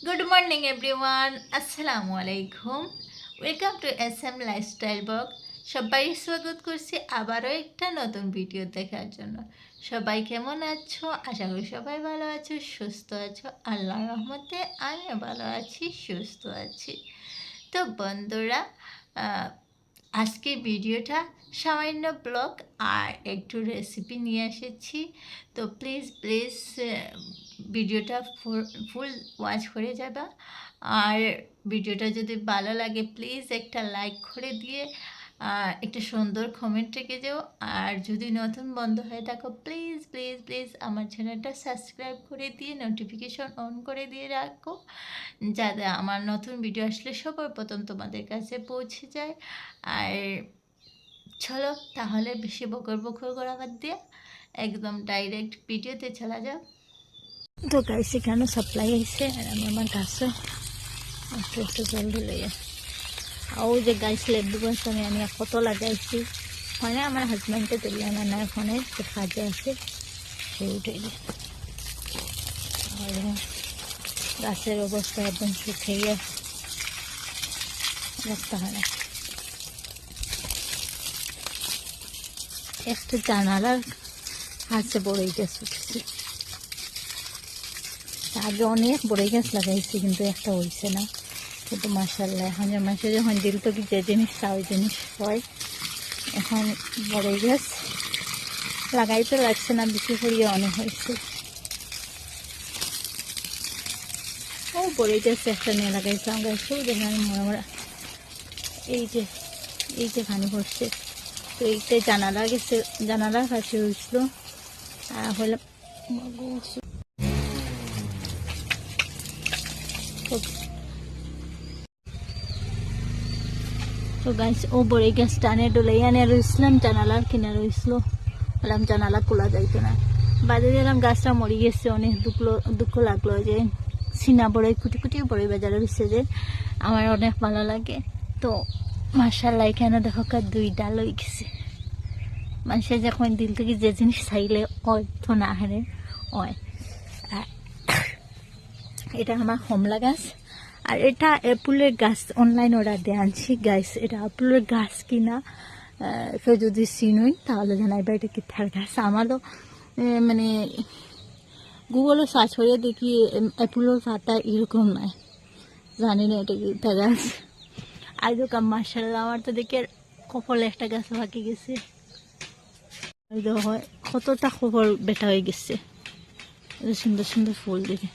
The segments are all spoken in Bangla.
গুড মর্নিং এভরিওয়ান, আসসালামু আলাইকুম। Welcome to SM lifestyle blog. সবাই স্বাগত করছি আবারও একটা নতুন ভিডিও দেখার জন্য। সবাই কেমন আছো? আশা করি সবাই ভালো আছো, সুস্থ আছো। আল্লাহর রহমতে আমিও ভালো আছি, সুস্থ আছি। তো বন্ধুরা, আজকের ভিডিওটা সামান্য ব্লগ আর একটু রেসিপি নিয়ে এসেছি। তো প্লিজ ভিডিওটা ফুল ওয়াচ করে যাবা। আর ভিডিওটা যদি ভালো লাগে প্লিজ একটা লাইক করে দিয়ে একটা সুন্দর কমেন্ট রেখে যাও। আর যদি নতুন বন্ধু হয়ে থাকো প্লিজ প্লিজ প্লিজ আমার চ্যানেলটা সাবস্ক্রাইব করে দিয়ে নোটিফিকেশন অন করে দিয়ে রাখো, যাতে আমার নতুন ভিডিও আসলে সবার প্রথম তোমাদের কাছে পৌঁছে যায়। আর চলো তাহলে বেশি বকর বকর করা বাদ দিয়ে একদম ডাইরেক্ট ভিডিওতে চলা যাক। তো গাইস এখানে সাপ্লাই আইছে আর আমি আমার গাছে একটু একটু জল ঢেলে আর যে গাইস লেবু গাছ আমি কত লাগাইছি, মানে আমার হাজব্যান্ডে দিলে না এখানে কাজে আছে সেই উঠে আর গাছের অবস্থা একদম শুকিয়ে রাখতে হয় না। একটা জানালার কাছে বড়ই গাছ উঠেছে, আগে অনেক বড়ই গাছ লাগাইছি কিন্তু একটা হয়েছে না। কিন্তু মাশাআল্লাহ এখন মানুষের যখন দিল তো কি যে জিনিস তা ওই জিনিস হয়। এখন বড়ই গাছ লাগাইতে লাগছে না, বেশি করিয়ে অনেক হয়েছে। ও বড়ই গাছ একটা নিয়ে লাগাইছিলাম গাছও যেখানে মরা এই যে পানি পড়ছে। তো এইটা জানালা গেছে, জানালার কাছে হয়েছিল হলে তো গাছ ও বড়ই গাছ টানে ডোলাই আনে রয়েছিলাম, জানালার কিনে রয়েছিল, বললাম জানালা খোলা যাইতো না। বাজে দিলাম গাছটা মরে গেছে, অনেক দুঃখ লাগলো যে চিনা বড়ই কুটি কুটি বড়ই বাজারে রয়েছে যে আমার অনেক ভালো লাগে। তো মাশাআল্লাহ এখানে দেখো দুই ডাল হয়ে গেছে। মানুষের যখন দিল থেকে যে জিনিস চাইলে হয় তো না হারে হয়। এটা আমার কমলা গাছ আর এটা অ্যাপেলের গাছ, অনলাইন অর্ডার দিয়ে আনছি গাছ। এটা অ্যাপেলের গাছ কিনা কেউ যদি চিনুই তাহলে জানাইবা এটা কিথার গাছ। আমারও মানে গুগলে সার্চ করে দেখি অ্যাপেলের পাতা এরকম নাই, জানি না এটা কিথার গাছ। আর দোকান মাশাআল্লাহ আমার তো দেখে কপালে একটা গাছ বাকি গেছে, হয় কতটা খবর বেটা হয়ে গেছে। সুন্দর সুন্দর ফুল দেখে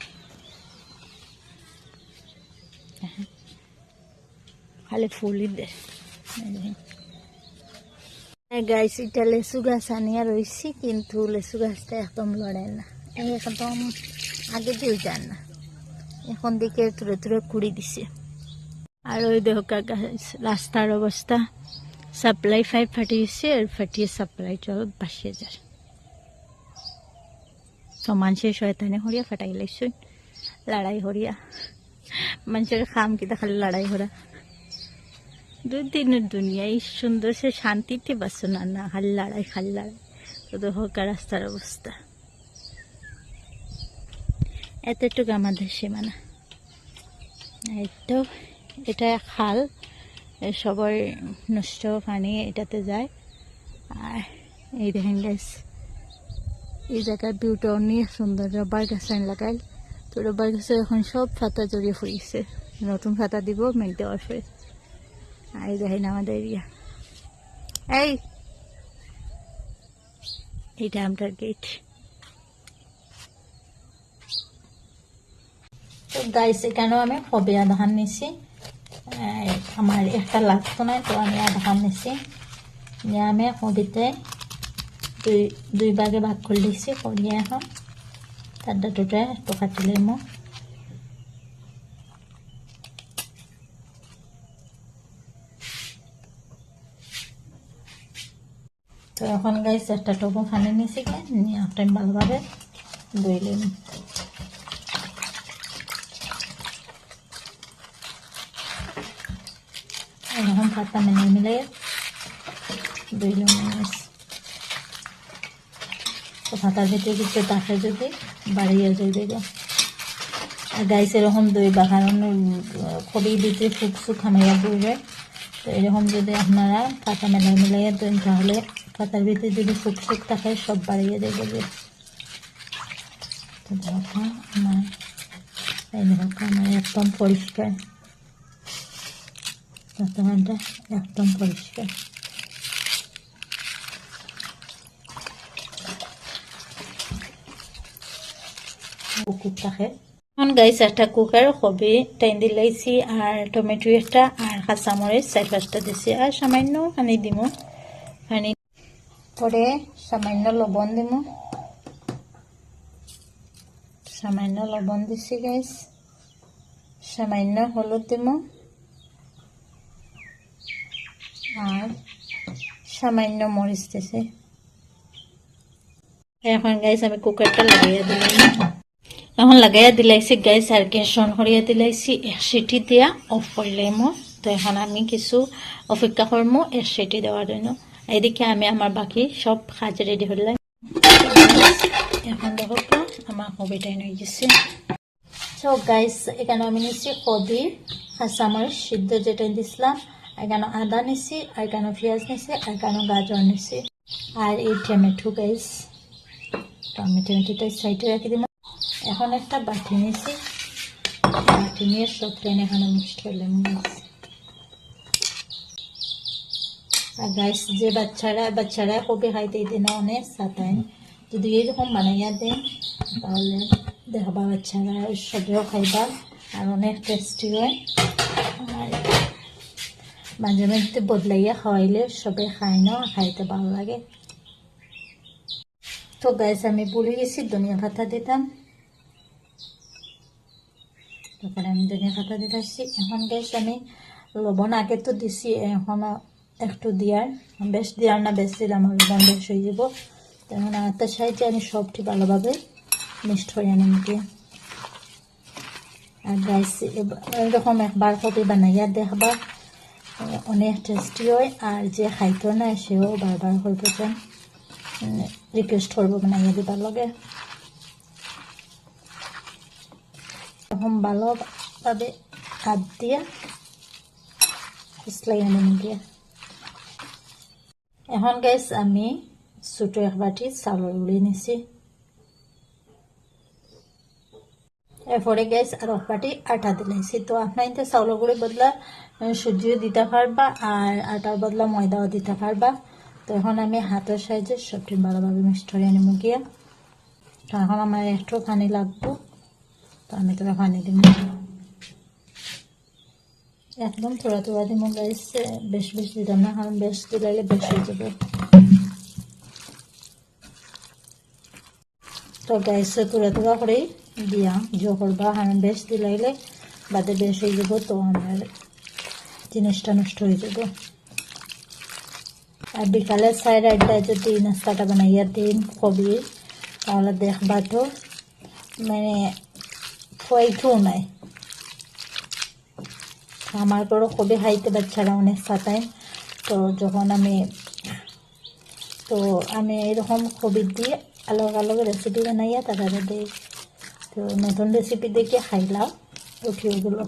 খালি ফুলই দে। গাছ এটা লেচু গাছ আনিয়া রয়েছি, কিন্তু লেচু গাছটা একদম লড়ে না, একদম আগে দিয়ে যান না, এখন দিকে তুলে তুলে কুড়ি দিছে। আর ওই দেখা গাছ রাস্তার অবস্থা, সাপ্লাই পাইপ ফাটিয়েছে আর ফাটিয়ে সাপ্লাই জল বাসিয়ে যায়। তো মানুষের শয়তানে হরিয়া ফাটাই লাইছুন, লড়াই হরিয়া মানুষের খাম কিতা খালি লড়াই হরা। দুদিনের দুনিয়া এই সুন্দর সে শান্তিতে বাসো না, না খালি লড়াই খালি লড়াই। তো দেখা রাস্তার অবস্থা এতটুকু আমাদের সীমানা। এই তো এটা খাল, সবার নষ্ট পানি এটাতে যায়। আর এই দেখেন গাছ এই জায়গার ভিউটা অনেক সুন্দর। রবার গাছ লাগাই, তো রবার গাছে এখন সব পাতা জড়িয়ে ফুরিয়েছে, নতুন পাতা দিব মেঘ দেওয়ার পরে। আর এই দেখেন আমাদের এরিয়া, এইটা আমার গেট। তো গাইস এখানেও আমি হবে আধান নিছি, আমার একটা লাগতো না তো আমি আধান নিছি। আমি হবিতে দুই ভাগে ভাগ করে দিচ্ছি, করিয়ে এখন তার দুটা একটু কাটিলে মো। তো এখন গাইস একটা টবো ফানে নিয়েছি, নিয়ে একটা ভালোভাবে ধুইলে নি। এখন পাতা মেনে মিলে ধুইলে নিয়েছি। তো পাতার ভিতরে কিছু তাকে যদি বাড়িয়ে যাবে, আর গাইস এরকম দই বাগানো খবির ভিতরে ফুকসুক খামাইয়া বইবে। তো এরকম যদি আপনারা পাতা মিলাইয়া দেন তাহলে পাতার ভিতরে যদি ফুকসুক থাকে সব বাড়িয়ে দেবে। তো দেখো আমার এই দেখো আমার একদম পরিষ্কার, পাতাটা একদম পরিষ্কার। কুকুর থাকে এখন গাইস একটা কুকার কবি টাইম দিলাইছি আর টমেটো একটা আর কাঁচামরিচ 4-5টা দিছি আর সামান্য পানি দিব। পানি পরে সামান্য লবণ দিব, সামান্য লবণ দিছি গাইস, সামান্য হলুদ দিব আর সামান্য মরিচ দিছি। এখন গাইস আমি কুকারটা লাগাইয়া দিলাম, এখন লাগাইয়া দিলাইছি গাইস আর গ্যাস অন করিয়া দিলাইছি। 1 সিটি দিয়া অফ করলাম। তো এখন আমি কিছু অপেক্ষা করবো 1 সিটি দেওয়ার জন্য। এদিকে আমি আমার বাকি সব কাজ রেডি করলাম। এখন দেখো আমার কবিটাই নিয়ে গেছে। তো গাইস এখানে আমি নিচ্ছি কবি, কাঁচামরিচ সিদ্ধ যেটা দিছিলাম, এখানে আদা নিছি, আর এখানে পেঁয়াজ নিছি, আর এখানে গাজর নিছি আর এই টমেটো গাইস। টমেটোটা সাইডে রেখে দিলাম। এখন একটা বাটি নিয়েছি, বাটি নিয়ে সব প্লেন এখানে মিক্সড করলাম গাইস। আর গাইস যে বাচ্চারা কবি খাইতে দিন অনেক সাতায়, যদি এরকম বানাইয়া দেন তাহলে দেখবা বাচ্চারা সবেও খাইবা আর অনেক টেস্টি হয়। আর মাঝে মাঝে বদলাইয়া খাওয়াইলে সবে খাই না, খাইতে ভালো লাগে। তো গাইস আমি ভুলে গেছি ধনিয়া পাতা দিতাম, তারপরে আমি ধনিয়া পাতা দিতে আসছি। এখন গাইস আমি লবণ আগে তো দিছি, এখন একটু দিয়ার বেশ দিয়ার না, বেশ দিলাম লবণ বেশ হয়ে যাব। তখন আটার সাহায্যে আমি সবটি ভালোভাবে মিক্সড করে নিয়ে। আর গাইস এরকম একবার কবি বানাইয়া দেখবা, অনেক টেস্টি হয়। আর যে খাইতো না সেও বারবার হইতে চান, রিকোয়েস্ট করবো বানাইয়া দিবার লগে। এরকম ভালোভাবে হাত দিয়া লাগিয়ে নিয়ে। এখন গাইস আমি ছোট এক বাটি চাউল গুঁড়ি নিছি, এরপরে গাইস আর 1 বাটি আটা দিলাইছি। তো আপনার ইনতে চাউল গুঁড়ি বদলা সুজিও দিতে পারবা আর আটার বদলা ময়দাও দিতে পারবা। তো এখন আমি হাতের সাহায্যে সবটি ভালোভাবে মিক্সড করে নিব গিয়া। তো এখন আমার একটু পানি লাগবো, তো আমি তবে পানি দিব, একদম থোড়া থোড়া দিব গাইস, বেশ বেশ দিতাম না, কারণ বেশ দিলাইলে বেশ হয়ে যাবে। তো গাইস থোড়া থোড়া করে দিয়া জো করবা, কারণ বেশ দিলাইলে বাদে বেশ হয়ে যাব, তো আমার জিনিসটা নষ্ট হয়ে যাব। আর বিকালে 8:30 যদি নাস্তাটা বানাইয়া দিন কবির, তাহলে দেখবা তো মানে খোয়াইতেও নাই। আমার পরও কবি খাইতে বাচ্চারা অনেক সাতায়। তো যখন আমি এরকম কবির দিয়ে আলাদা আলাদা রেসিপি বানাইয়া তারা দিই। তো নতুন রেসিপি দেখে খাইলাম রুটিগুলো।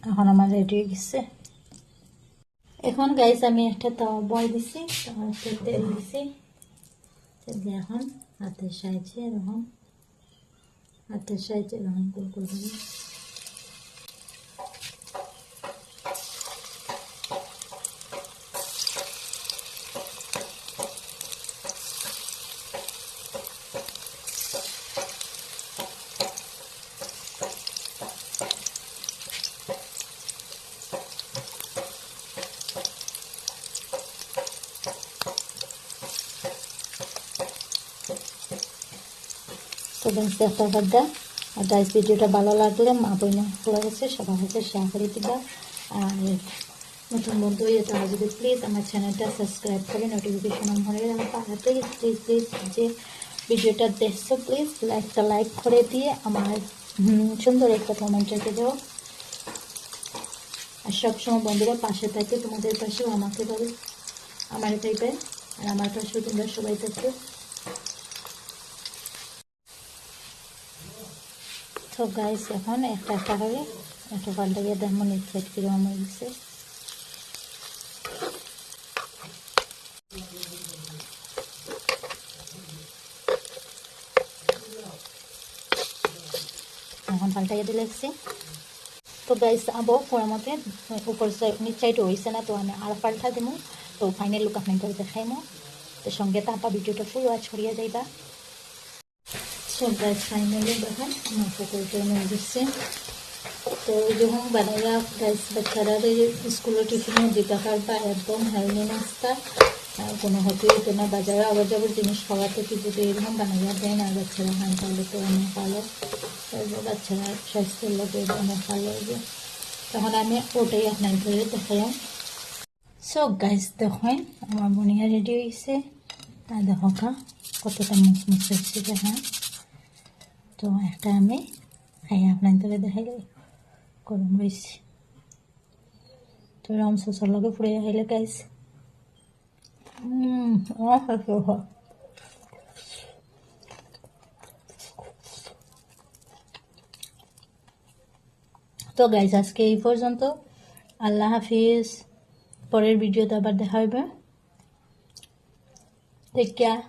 এখন আমার রেডি হয়ে গেছে। এখন গাইস আমি একটা তাওয়া বয় দিছি, তাওয়াতে তেল দিছি, এখন হাতের সাহায্যে এরকম গোল গোল করে তো গাইস দেখতে পারদা। আর গাইস ভিডিওটা ভালো লাগলে মা বোন লাগছে সবার কাছে শেয়ার করে দিবা। আর নতুন বন্ধু হয়ে তারা যদি প্লিজ আমার চ্যানেলটা সাবস্ক্রাইব করে নোটিফিকেশন অন করে আমার পাঠাতে প্লিজ যে ভিডিওটা দেখছো প্লিজ একটা লাইক করে দিয়ে আমার সুন্দর একটা কমেন্ট রেখে দাও। আর সবসময় বন্ধুরা পাশে থাকে, তোমাদের পাশেও আমাকে পাবে, আমার পাইবে আর আমার পাশেও তোমরা সবাই থাকবে। তো গাইস এখন একটা একটা করে একটু পাল্টা গিয়ে দেখবো নিচে কিরকম হয়ে গেছে। এখন পাল্টাইয়া দিলে তো গাইস আবো পুরো মতে উপর নিচ সাইড হয়েছে না, তো আমি আর পাল্টা দেবো। তো ফাইনাল লুক আপনাদের দেখাইমো, তো সঙ্গে তাপা ভিডিওটা ফুল ওয়াচ করিয়া যাইবা। সো গাইস ফাইনালি দেখেন আমার সকলটা নিয়ে দিচ্ছে। তো যখন বানাইয়া গাইস বাচ্চারা স্কুলের টিফিনে দিতে পারবা একদম হেলদি নাস্তা, আর কোনো হতে হতো না। বাজারে আবার যাবার জিনিস খাওয়া থেকে যদি এরকম বানাইয়া দেন আর বাচ্চারা খান তাহলে তো অনেক ভালো, তারপর বাচ্চারা স্বাস্থ্যের লোকে অনেক ভালো হবে। তখন আমি ওটাই আপনাদের দেখালাম। সো গাইস দেখেন আমার বনিয়া রেডি হয়েছে, আর দেখো কতটা মুচমুচ হচ্ছে দেখা। তো একটা আমি খাই আপনাদের দেখাইলে গরম রয়েছে, তো এরকম সসের লগে ফুড়ে খাইলে গাইস তো গাইস আজকে এই পর্যন্ত। আল্লাহ হাফিজ, পরের ভিডিওতে আবার দেখা হবে। Take care.